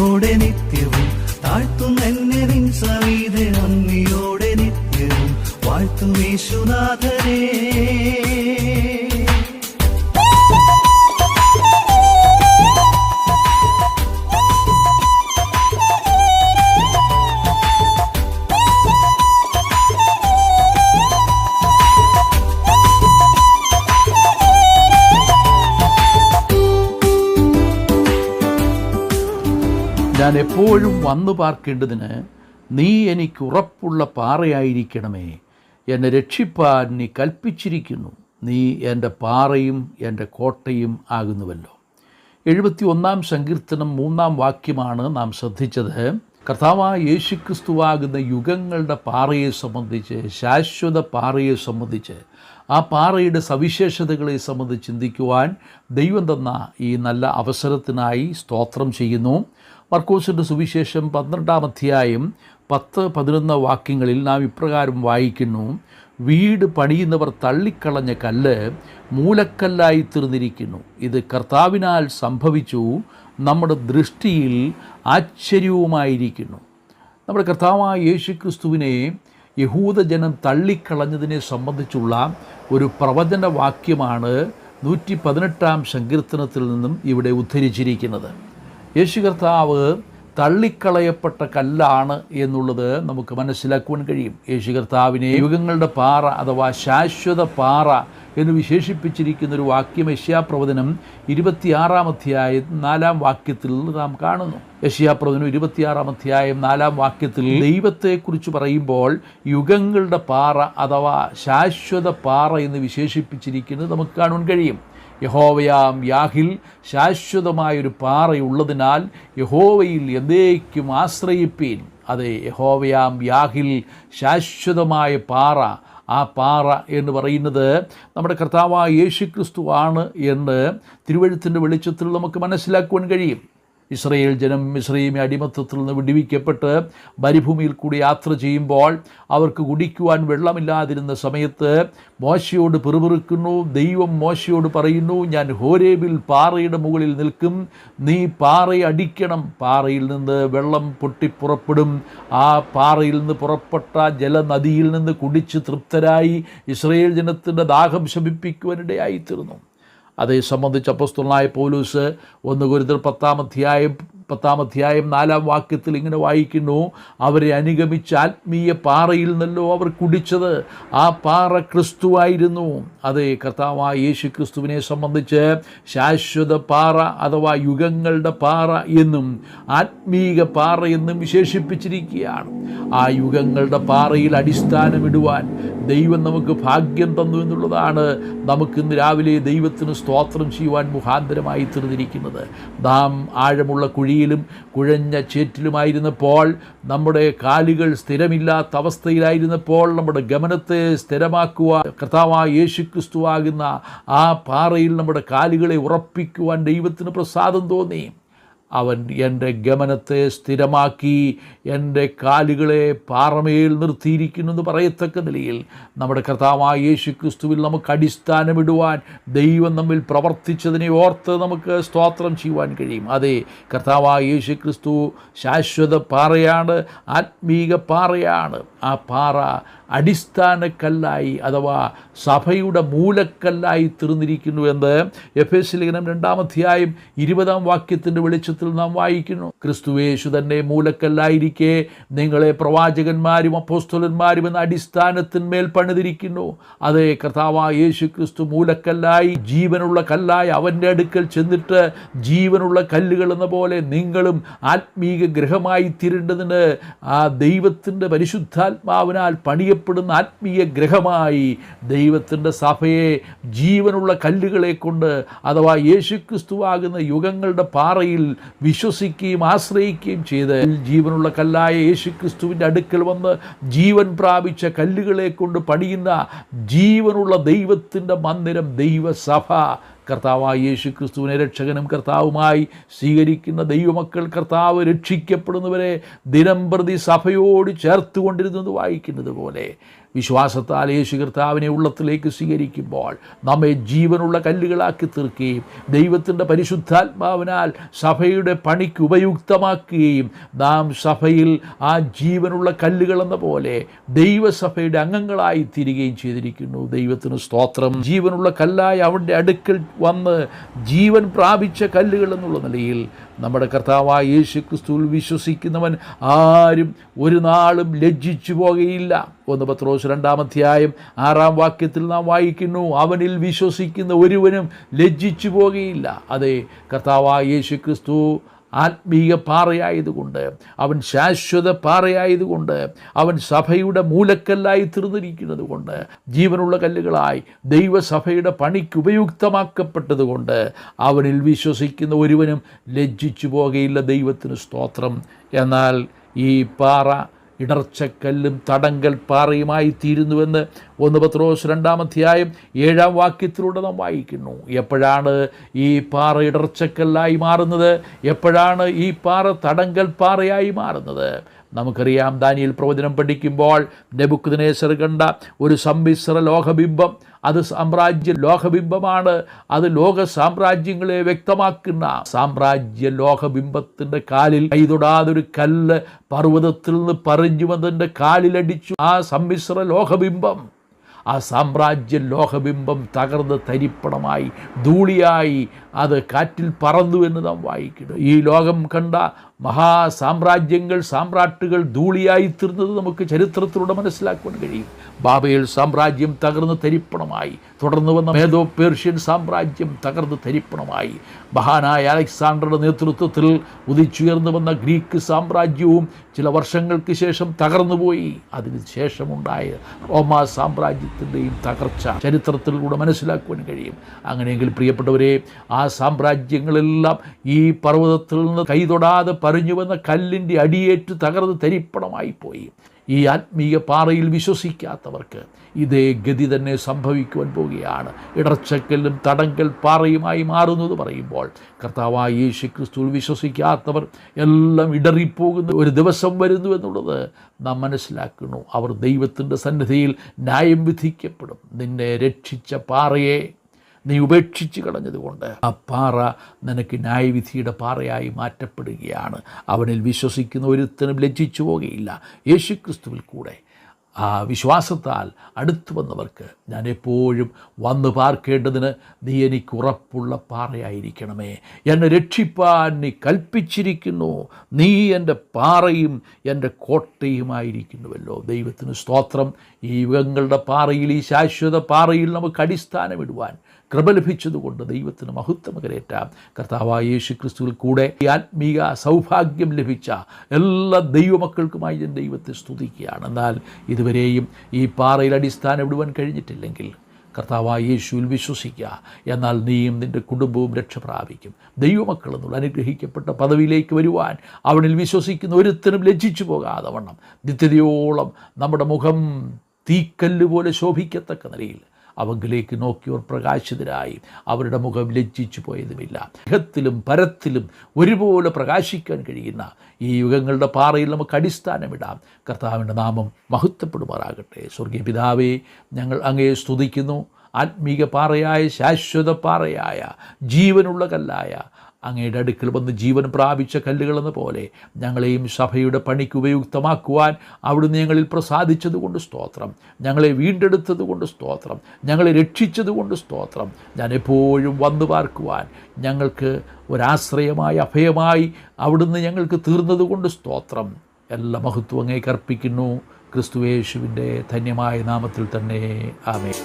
നന്ദിയോടെ നിത്യവും താഴ്ത്തുമെന്നെ നിൻ സവിധേ നന്ദിയോടെ നിത്യവും വാഴ്ത്തും യേശുനാഥനേ. ഞാൻ എപ്പോഴും വന്നു പാർക്കേണ്ടതിന് നീ എനിക്ക് ഉറപ്പുള്ള പാറയായിരിക്കണമേ. എന്നെ രക്ഷിപ്പാൻ നീ കൽപ്പിച്ചിരിക്കുന്നു. നീ എൻ്റെ പാറയും എൻ്റെ കോട്ടയും ആകുന്നുവല്ലോ. 71-ാം സങ്കീർത്തനം 3-ാം വാക്യമാണ് നാം ശ്രദ്ധിച്ചത്. കർത്താവായ യേശുക്രിസ്തുവാകുന്ന യുഗങ്ങളുടെ പാറയെ സംബന്ധിച്ച്, ശാശ്വത പാറയെ സംബന്ധിച്ച്, ആ പാറയുടെ സവിശേഷതകളെ സംബന്ധിച്ച് ചിന്തിക്കുവാൻ ദൈവം തന്ന ഈ നല്ല അവസരത്തിനായി സ്തോത്രം ചെയ്യുന്നു. മർക്കോസിൻ്റെ സുവിശേഷം 12-ാം അധ്യായം 10-11 വാക്യങ്ങളിൽ നാം ഇപ്രകാരം വായിക്കുന്നു: വീട് പണിയുന്നവർ തള്ളിക്കളഞ്ഞ കല്ല് മൂലക്കല്ലായി തീർന്നിരിക്കുന്നു. ഇത് കർത്താവിനാൽ സംഭവിച്ചു, നമ്മുടെ ദൃഷ്ടിയിൽ ആശ്ചര്യവുമായിരിക്കുന്നു. നമ്മുടെ കർത്താവായ യേശുക്രിസ്തുവിനെ യഹൂദജനം തള്ളിക്കളഞ്ഞതിനെ സംബന്ധിച്ചുള്ള ഒരു പ്രവചന വാക്യമാണ് 118-ാം സങ്കീർത്തനത്തിൽ നിന്നും ഇവിടെ ഉദ്ധരിച്ചിരിക്കുന്നത്. യേശു കർത്താവ് തള്ളിക്കളയപ്പെട്ട കല്ലാണ് എന്നുള്ളത് നമുക്ക് മനസ്സിലാക്കുവാൻ കഴിയും. യേശു കർത്താവിനെ യുഗങ്ങളുടെ പാറ അഥവാ ശാശ്വത പാറ എന്ന് വിശേഷിപ്പിച്ചിരിക്കുന്ന ഒരു വാക്യം യെശയ്യാപ്രവചനം 26-ാം അധ്യായം 4-ാം വാക്യത്തിൽ നാം കാണുന്നു. യെശയ്യാപ്രവചനം 26-ാം അധ്യായം 4-ാം വാക്യത്തിൽ ദൈവത്തെക്കുറിച്ച് പറയുമ്പോൾ യുഗങ്ങളുടെ പാറ അഥവാ ശാശ്വത പാറ എന്ന് വിശേഷിപ്പിച്ചിരിക്കുന്നത് നമുക്ക് കാണുവാൻ കഴിയും. യഹോവയാം യാഹിൽ ശാശ്വതമായൊരു പാറയുള്ളതിനാൽ യഹോവയിൽ എന്നേക്കും ആശ്രയിപ്പീൻ. അതെ, യഹോവയാം യാഹിൽ ശാശ്വതമായ പാറ. ആ പാറ എന്ന് പറയുന്നത് നമ്മുടെ കർത്താവായ യേശുക്രിസ്തു ആണ് എന്ന് തിരുവെഴുത്തിൻ്റെ വെളിച്ചത്തിൽ നമുക്ക് മനസ്സിലാക്കുവാൻ കഴിയും. ഇസ്രായേൽ ജനം മിസ്രയീമി അടിമത്തത്തിൽ നിന്ന് വിടുവിക്കപ്പെട്ട് മരുഭൂമിയിൽ കൂടി യാത്ര ചെയ്യുമ്പോൾ അവർക്ക് കുടിക്കുവാൻ വെള്ളമില്ലാതിരുന്ന സമയത്ത് മോശയോട് പിറുപിറുക്കുന്നു. ദൈവം മോശയോട് പറയുന്നു, ഞാൻ ഹോരേബിൽ പാറയുടെ മുകളിൽ നിൽക്കും, നീ പാറയെ അടിക്കണം, പാറയിൽ നിന്ന് വെള്ളം പൊട്ടിപ്പുറപ്പെടും. ആ പാറയിൽ നിന്ന് പുറപ്പെട്ട ജലനദിയിൽ നിന്ന് കുടിച്ച് തൃപ്തരായി ഇസ്രായേൽ ജനത്തിൻ്റെ ദാഹം ശമിപ്പിക്കുവാനിടയായിത്തീർന്നു. അതേ സംബന്ധിച്ച് അപ്പോസ്തലനായ പൗലോസ് 1 കൊരിന്ത്യർ 10-ാം അധ്യായം 4-ാം വാക്യത്തിൽ ഇങ്ങനെ വായിക്കുന്നു: അവരെ അനുഗമിച്ച ആത്മീയ പാറയിൽ നിന്നല്ലോ അവർ കുടിച്ചത്, ആ പാറ ക്രിസ്തുവായിരുന്നു. അതേ, കർത്താവായ യേശു ക്രിസ്തുവിനെ സംബന്ധിച്ച് ശാശ്വത പാറ അഥവാ യുഗങ്ങളുടെ പാറ എന്നും ആത്മീക പാറ എന്നും വിശേഷിപ്പിച്ചിരിക്കുകയാണ്. ആ യുഗങ്ങളുടെ പാറയിൽ അടിസ്ഥാനമിടുവാൻ ദൈവം നമുക്ക് ഭാഗ്യം തന്നു എന്നുള്ളതാണ് നമുക്കിന്ന് രാവിലെ ദൈവത്തിന് സ്തോത്രം ചെയ്യുവാൻ മുഖാന്തരമായി തീർന്നിരിക്കുന്നത്. നാം ആഴമുള്ള കുഴിയിലും കുഴഞ്ഞ ചേറ്റിലുമായിരുന്നപ്പോൾ, നമ്മുടെ കാലുകൾ സ്ഥിരമില്ലാത്ത അവസ്ഥയിലായിരുന്നപ്പോൾ, നമ്മുടെ ഗമനത്തെ സ്ഥിരമാക്കുവാൻ കർത്താവായ യേശുക്രിസ്തുവാകുന്ന ആ പാറയിൽ നമ്മുടെ കാലുകളെ ഉറപ്പിക്കുവാൻ ദൈവത്തിന് പ്രസാദം തോന്നി. അവൻ എൻ്റെ ഗമനത്തെ സ്ഥിരമാക്കി എൻ്റെ കാലുകളെ പാറമേൽ നിർത്തിയിരിക്കുന്നു എന്ന് പറയത്തക്ക നിലയിൽ നമ്മുടെ കർത്താവായ യേശുക്രിസ്തുവിൽ നമുക്ക് അടിസ്ഥാനമിടുവാൻ ദൈവം നമ്മിൽ പ്രവർത്തിച്ചതിനെ ഓർത്ത് നമുക്ക് സ്തോത്രം ചെയ്യുവാൻ കഴിയും. അതെ, കർത്താവായ യേശുക്രിസ്തു ശാശ്വത പാറയാണ്, ആത്മീക പാറയാണ്. ആ പാറ അടിസ്ഥാനക്കല്ലായി അഥവാ സഭയുടെ മൂലക്കല്ലായി തീർന്നിരിക്കുന്നു എന്ന് എഫേസ്യ ലേഖനം 2-ാം അധ്യായം 20-ാം വാക്യത്തിൻ്റെ വെളിച്ചത്തിൽ നാം വായിക്കുന്നു. ക്രിസ്തുയേശു തന്നെ മൂലക്കല്ലായിരിക്കെ നിങ്ങളെ പ്രവാചകന്മാരും അപ്പോസ്തലന്മാരും എന്ന അടിസ്ഥാനത്തിന്മേൽ പണിതിരിക്കുന്നു. അതേ, കർത്താവായ യേശു ക്രിസ്തു മൂലക്കല്ലായി ജീവനുള്ള കല്ലായി അവൻ്റെ അടുക്കൽ ചെന്നിട്ട് ജീവനുള്ള കല്ലുകൾ എന്ന പോലെ നിങ്ങളും ആത്മീക ഗൃഹമായി തീരേണ്ടതിന് ആ ദൈവത്തിൻ്റെ പരിശുദ്ധാത്മാവിനാൽ പണിയപ്പെടുന്ന ആത്മീയ ഗ്രഹമായി ദൈവത്തിൻ്റെ സഭയെ ജീവനുള്ള കല്ലുകളെ കൊണ്ട് അഥവാ യേശുക്രിസ്തുവാകുന്ന യുഗങ്ങളുടെ പാറയിൽ വിശ്വസിക്കുകയും ആശ്രയിക്കുകയും ചെയ്ത് ജീവനുള്ള കല്ലായ യേശുക്രിസ്തുവിൻ്റെ അടുക്കൽ വന്ന് ജീവൻ പ്രാപിച്ച കല്ലുകളെ കൊണ്ട് പണിയുന്ന ജീവനുള്ള ദൈവത്തിൻ്റെ മന്ദിരം ദൈവസഭ. കർത്താവായ യേശുക്രിസ്തുവിനെ രക്ഷകനും കർത്താവുമായി സ്വീകരിക്കുന്ന ദൈവമക്കൾ കർത്താവ് രക്ഷിക്കപ്പെടുന്നവരെ ദിനംപ്രതി സഭയോട് ചേർത്തുകൊണ്ടിരുന്നത് വായിക്കുന്നത് പോലെ വിശ്വാസത്താൽ യേശു കർത്താവിനെ ഉള്ളത്തിലേക്ക് സ്വീകരിക്കുമ്പോൾ നമ്മെ ജീവനുള്ള കല്ലുകളാക്കി തീർക്കുകയും ദൈവത്തിൻ്റെ പരിശുദ്ധാത്മാവിനാൽ സഭയുടെ പണിക്ക് ഉപയുക്തമാക്കുകയും നാം സഭയിൽ ആ ജീവനുള്ള കല്ലുകളെന്ന പോലെ ദൈവസഭയുടെ അംഗങ്ങളായി തീരുകയും ചെയ്തിരിക്കുന്നു. ദൈവത്തിന് സ്തോത്രം. ജീവനുള്ള കല്ലായി അവൻ്റെ അടുക്കൽ വന്ന് ജീവൻ പ്രാപിച്ച കല്ലുകൾ എന്നുള്ള നിലയിൽ നമ്മുടെ കർത്താവായ യേശു ക്രിസ്തുവിൽ വിശ്വസിക്കുന്നവൻ ആരും ഒരു നാളും ലജ്ജിച്ചു പോകുകയില്ല. 1 പത്രോസ് 2-ാം വാക്യത്തിൽ നാം വായിക്കുന്നു, അവനിൽ വിശ്വസിക്കുന്ന ഒരുവനും ലജ്ജിച്ചു പോകുകയില്ല. അതെ, കർത്താവായ യേശു ക്രിസ്തു ആത്മീയ പാറയായതുകൊണ്ട്, അവൻ ശാശ്വത പാറയായതുകൊണ്ട്, അവൻ സഭയുടെ മൂലക്കല്ലായി തീർന്നിരിക്കുന്നത് കൊണ്ട്, ജീവനുള്ള കല്ലുകളായി ദൈവസഭയുടെ പണിക്ക് ഉപയുക്തമാക്കപ്പെട്ടതുകൊണ്ട് അവനിൽ വിശ്വസിക്കുന്ന ഒരുവനും ലജ്ജിച്ചു പോകുകയില്ല. ദൈവത്തിന് സ്തോത്രം. എന്നാൽ ഈ പാറ ഇടർച്ചക്കല്ലും തടങ്കൽ പാറയുമായി തീരുന്നുവെന്ന് 1 പത്രോസ് 2-ാം വാക്യത്തിലൂടെ നാം വായിക്കുന്നു. എപ്പോഴാണ് ഈ പാറ ഇടർച്ചക്കല്ലായി മാറുന്നത്? എപ്പോഴാണ് ഈ പാറ തടങ്കൽ പാറയായി മാറുന്നത്? നമുക്കറിയാം, ദാനിയേൽ പ്രവചനം പഠിക്കുമ്പോൾ നെബൂഖദ്നേസർ കണ്ട ഒരു സമ്മിശ്ര ലോഹബിംബം, അത് സാമ്രാജ്യ ലോഹബിംബമാണ്. അത് ലോക സാമ്രാജ്യങ്ങളെ വ്യക്തമാക്കുന്ന സാമ്രാജ്യ ലോഹബിംബത്തിൻ്റെ കാലിൽ കൈതൊടാതൊരു കല്ല് പർവ്വതത്തിൽ നിന്ന് പറിഞ്ഞു വന്നതിൻ്റെ കാലിലടിച്ചു. ആ സമ്മിശ്ര ലോഹബിംബം, ആ സാമ്രാജ്യ ലോഹബിംബം തകർന്ന് തരിപ്പണമായി ധൂളിയായി അത് കാറ്റിൽ പറന്നു എന്ന് നാം വായിക്കുന്നു. ഈ ലോകം കണ്ട മഹാസാമ്രാജ്യങ്ങൾ, സാമ്രാട്ടുകൾ ധൂളിയായി തീർന്നത് നമുക്ക് ചരിത്രത്തിലൂടെ മനസ്സിലാക്കുവാൻ കഴിയും. ബാബേൽ സാമ്രാജ്യം തകർന്ന് തരിപ്പണമായി. തുടർന്ന് വന്ന മേദോ പേർഷ്യൻ സാമ്രാജ്യം തകർന്ന് തരിപ്പണമായി. മഹാനായ അലക്സാണ്ടറുടെ നേതൃത്വത്തിൽ ഉദിച്ചുയർന്നു വന്ന ഗ്രീക്ക് സാമ്രാജ്യവും ചില വർഷങ്ങൾക്ക് ശേഷം തകർന്നുപോയി. അതിന് ശേഷമുണ്ടായ റോമാ സാമ്രാജ്യത്തിൻ്റെയും തകർച്ച ചരിത്രത്തിലൂടെ മനസ്സിലാക്കുവാൻ കഴിയും. അങ്ങനെയെങ്കിൽ പ്രിയപ്പെട്ടവരെ, ആ സാമ്രാജ്യങ്ങളെല്ലാം ഈ പർവ്വതത്തിൽ നിന്ന് കൈതൊടാതെ പറഞ്ഞു വന്ന കല്ലിൻ്റെ അടിയേറ്റ് തകർന്ന് തരിപ്പണമായി പോയി. ഈ ആത്മീയ പാറയിൽ വിശ്വസിക്കാത്തവർക്ക് ഇതേ ഗതി തന്നെ സംഭവിക്കുവാൻ പോവുകയാണ്. ഇടർച്ചക്കല്ലും തടങ്കൽ പാറയുമായി മാറുന്നത് പറയുമ്പോൾ കർത്താവായ യേശു ക്രിസ്തുവിൽ വിശ്വസിക്കാത്തവർ എല്ലാം ഇടറിപ്പോകുന്ന ഒരു ദിവസം വരുന്നു എന്നുള്ളത് നാം മനസ്സിലാക്കുന്നു. അവർ ദൈവത്തിൻ്റെ സന്നിധിയിൽ ന്യായം വിധിക്കപ്പെടും. നിന്നെ രക്ഷിച്ച പാറയെ നീ ഉപേക്ഷിച്ച് കളഞ്ഞതുകൊണ്ട് ആ പാറ നിനക്ക് ന്യായവിധിയുടെ പാറയായി മാറ്റപ്പെടുകയാണ്. അവനിൽ വിശ്വസിക്കുന്ന ഒരുത്തനും ലജ്ജിച്ചു പോകുകയില്ല. യേശുക്രിസ്തുവിൽ കൂടെ ആ വിശ്വാസത്താൽ അടുത്തു വന്നവർക്ക് ഞാൻ എപ്പോഴും വന്നു പാർക്കേണ്ടതിന് നീ എനിക്ക് ഉറപ്പുള്ള പാറയായിരിക്കണമേ. എന്നെ രക്ഷിപ്പാൻ നീ കൽപ്പിച്ചിരിക്കുന്നു. നീ എൻ്റെ പാറയും എൻ്റെ കോട്ടയുമായിരിക്കുന്നുവല്ലോ. ദൈവത്തിന് സ്തോത്രം. ഈ യുഗങ്ങളുടെ പാറയിൽ, ഈ ശാശ്വത പാറയിൽ നമുക്ക് അടിസ്ഥാനമിടുവാൻ കൃപ ലഭിച്ചതുകൊണ്ട് ദൈവത്തിന് മഹത്വം കരേറ്റാം. കർത്താവായ യേശു ക്രിസ്തുവിൽ കൂടെ ഈ ആത്മീയ സൗഭാഗ്യം ലഭിച്ച എല്ലാ ദൈവമക്കൾക്കുമായി ഞാൻ ദൈവത്തെ സ്തുതിക്കുകയാണ്. എന്നാൽ ഇതുവരെയും ഈ പാറയിൽ അടിസ്ഥാനം ഇടുവാൻ കഴിഞ്ഞിട്ടില്ലെങ്കിൽ കർത്താവായ യേശുവിൽ വിശ്വസിക്കുക. എന്നാൽ നീയും നിൻ്റെ കുടുംബവും രക്ഷ പ്രാപിക്കും. ദൈവമക്കൾ എന്നുള്ള അനുഗ്രഹിക്കപ്പെട്ട പദവിയിലേക്ക് വരുവാൻ അവനിൽ വിശ്വസിക്കുന്ന ഒരുത്തനും ലജ്ജിച്ചു പോകാതെ വണ്ണം നിത്യതയോളം നമ്മുടെ മുഖം തീക്കല്ല് പോലെ ശോഭിക്കത്തക്ക നിലയിൽ അവങ്കിലേക്ക് നോക്കിയവർ പ്രകാശിതരായി. അവരുടെ മുഖം ലജ്ജിച്ചു പോയതുമില്ല. ഗ്രഹത്തിലും പരത്തിലും ഒരുപോലെ പ്രകാശിക്കാൻ കഴിയുന്ന ഈ യുഗങ്ങളുടെ പാറയിൽ നമുക്ക് അടിസ്ഥാനമിടാം. കർത്താവിൻ്റെ നാമം മഹത്വപ്പെടുമാറാകട്ടെ. സ്വർഗീയ പിതാവേ, ഞങ്ങൾ അങ്ങയെ സ്തുതിക്കുന്നു. ആത്മീക പാറയായ, ശാശ്വത പാറയായ, ജീവനുള്ള കല്ലായ അങ്ങയുടെ അടുക്കൽ വന്ന് ജീവൻ പ്രാപിച്ച കല്ലുകളെന്ന പോലെ ഞങ്ങളെയും സഭയുടെ പണിക്ക് ഉപയുക്തമാക്കുവാൻ അവിടുന്ന് ഞങ്ങളിൽ പ്രസാദിച്ചതുകൊണ്ട് സ്തോത്രം. ഞങ്ങളെ വീണ്ടെടുത്തതുകൊണ്ട് സ്തോത്രം. ഞങ്ങളെ രക്ഷിച്ചതുകൊണ്ട് സ്തോത്രം. ഞാൻ എപ്പോഴും വന്നു പാർക്കുവാൻ ഞങ്ങൾക്ക് ഒരാശ്രയമായി, അഭയമായി അവിടുന്ന് ഞങ്ങൾക്ക് തീർന്നതുകൊണ്ട് സ്തോത്രം. എല്ലാ മഹത്വം അങ്ങേക്ക് അർപ്പിക്കുന്നു. ക്രിസ്തുയേശുവിൻ്റെ ധന്യമായ നാമത്തിൽ തന്നെ. ആമേൻ.